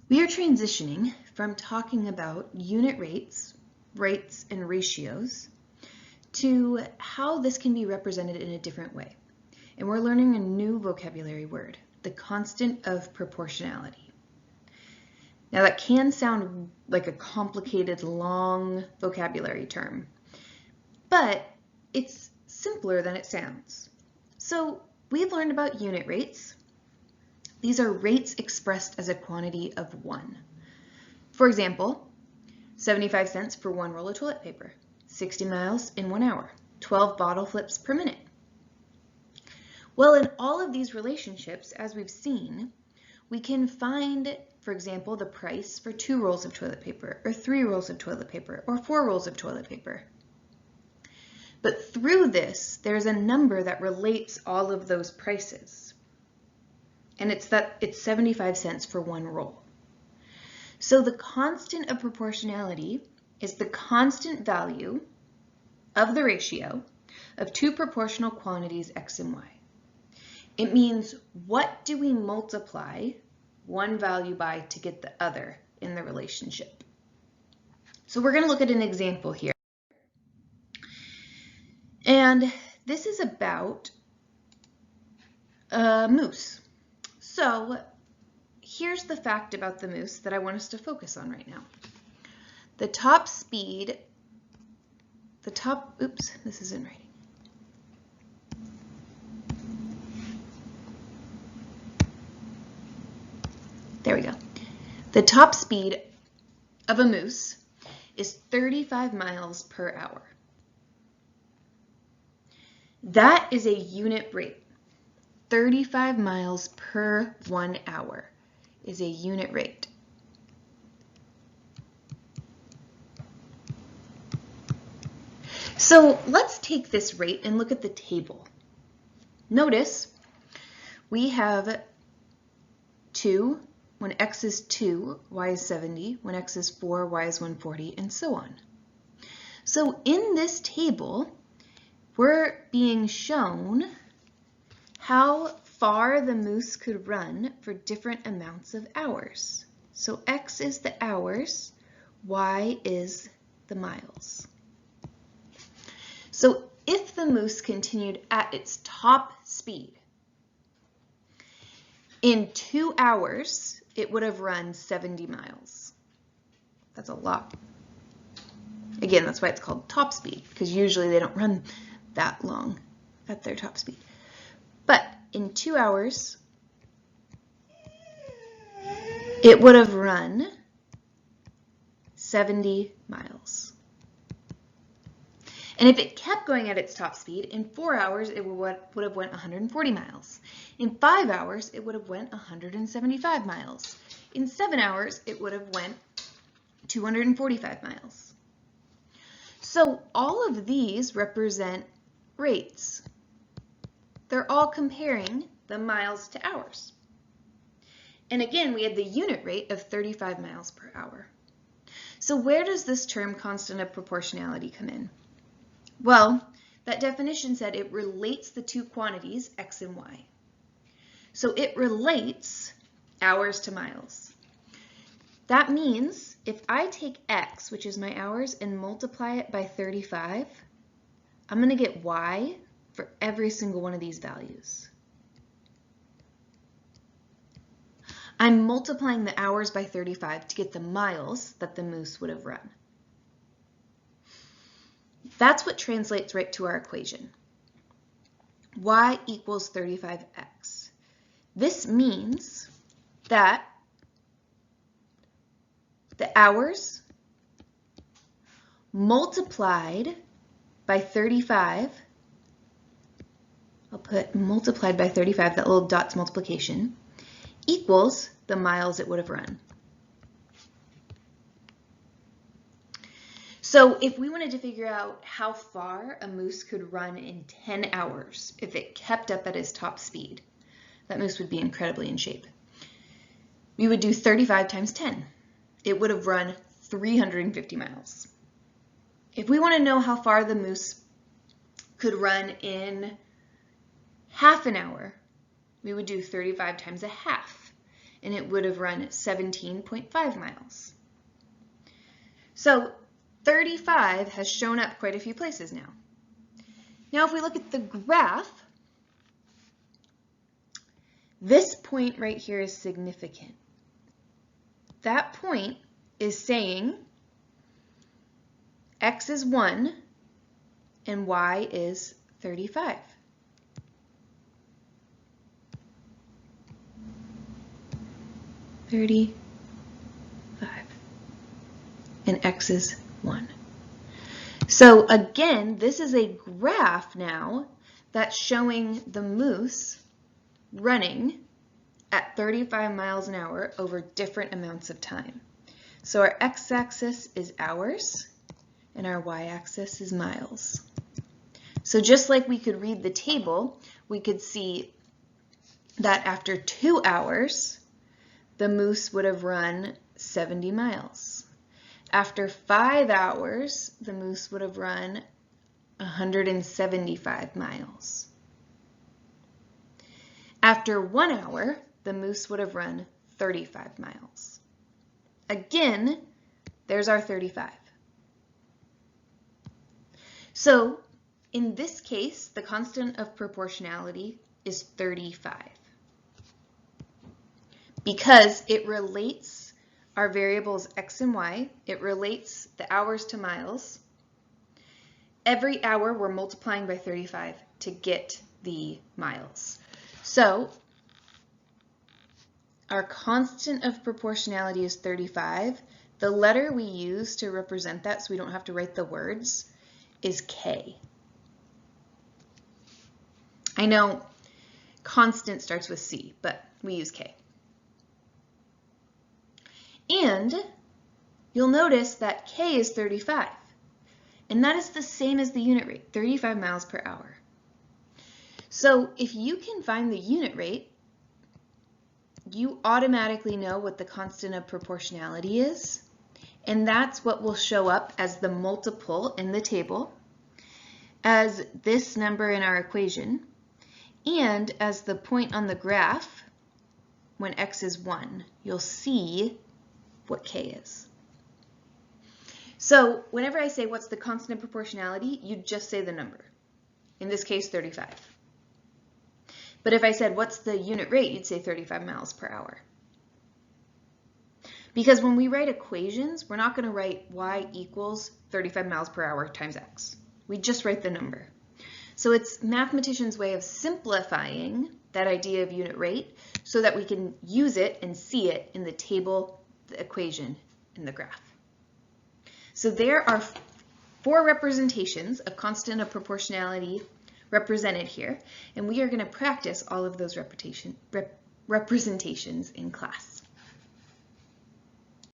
We are transitioning from talking about unit rates and ratios, to how this can be represented in a different way. And we're learning a new vocabulary word, the constant of proportionality. Now that can sound like a complicated, long vocabulary term, but it's simpler than it sounds. So we've learned about unit rates. These are rates expressed as a quantity of 1. For example, 75 cents for 1 roll of toilet paper, 60 miles in 1 hour, 12 bottle flips per minute. Well, in all of these relationships, as we've seen, we can find, for example, the price for 2 rolls of toilet paper, or 3 rolls of toilet paper, or 4 rolls of toilet paper. But through this, there's a number that relates all of those prices. And it's 75 cents for 1 roll. So the constant of proportionality is the constant value of the ratio of 2 proportional quantities x and y. It means what do we multiply one value by to get the other in the relationship. So we're going to look at an example here. And this is about a moose. So here's the fact about the moose that I want us to focus on right now. The top speed, oops, this isn't writing. There we go. The top speed of a moose is 35 miles per hour. That is a unit rate. 35 miles per 1 hour is a unit rate. So let's take this rate and look at the table. Notice we have 2, when x is 2, y is 70, when x is 4, y is 140, and so on. So in this table, we're being shown how far the moose could run for different amounts of hours. So x is the hours, y is the miles. So if the moose continued at its top speed, in 2 hours, it would have run 70 miles. That's a lot. Again, that's why it's called top speed, because usually they don't run that long at their top speed. But in 2 hours, it would have run 70 miles. And if it kept going at its top speed, in 4 hours, it would have went 140 miles. In 5 hours, it would have went 175 miles. In 7 hours, it would have went 245 miles. So all of these represent rates. They're all comparing the miles to hours. And again, we had the unit rate of 35 miles per hour. So where does this term constant of proportionality come in? Well, that definition said it relates the 2 quantities, x and y. So it relates hours to miles. That means if I take x, which is my hours, and multiply it by 35, I'm going to get y for every single one of these values. I'm multiplying the hours by 35 to get the miles that the moose would have run. That's what translates right to our equation. Y equals 35x. This means that the hours multiplied by 35, I'll put multiplied by 35, that little dot's multiplication, equals the miles it would have run. So if we wanted to figure out how far a moose could run in 10 hours, if it kept up at its top speed, that moose would be incredibly in shape. We would do 35 times 10. It would have run 350 miles. If we want to know how far the moose could run in half an hour, we would do 35 times a half. and it would have run 17.5 miles. So 35 has shown up quite a few places now. Now if we look at the graph, this point right here is significant. That point is saying x is 1 and y is 35. And x is 1. So again, this is a graph now that's showing the moose running at 35 miles an hour over different amounts of time. So our x-axis is hours and our y-axis is miles. So just like we could read the table, we could see that after 2 hours, the moose would have run 70 miles. After 5 hours, the moose would have run 175 miles. After 1 hour, the moose would have run 35 miles. Again, there's our 35. So in this case, the constant of proportionality is 35 because it relates our variables x and y. It relates the hours to miles. Every hour we're multiplying by 35 to get the miles. So our constant of proportionality is 35. The letter we use to represent that, so we don't have to write the words, is K. I know constant starts with C, but we use K. And you'll notice that K is 35. And that is the same as the unit rate, 35 miles per hour. So if you can find the unit rate, you automatically know what the constant of proportionality is. And that's what will show up as the multiple in the table, as this number in our equation, and as the point on the graph when x is 1. You'll see what k is. So whenever I say what's the constant of proportionality, you just say the number. In this case, 35. But if I said what's the unit rate, you'd say 35 miles per hour. Because when we write equations, we're not going to write y equals 35 miles per hour times x. We just write the number. So it's mathematicians' way of simplifying that idea of unit rate so that we can use it and see it in the table, the equation, and the graph. So there are 4 representations of constant of proportionality represented here, and we are going to practice all of those representations in class.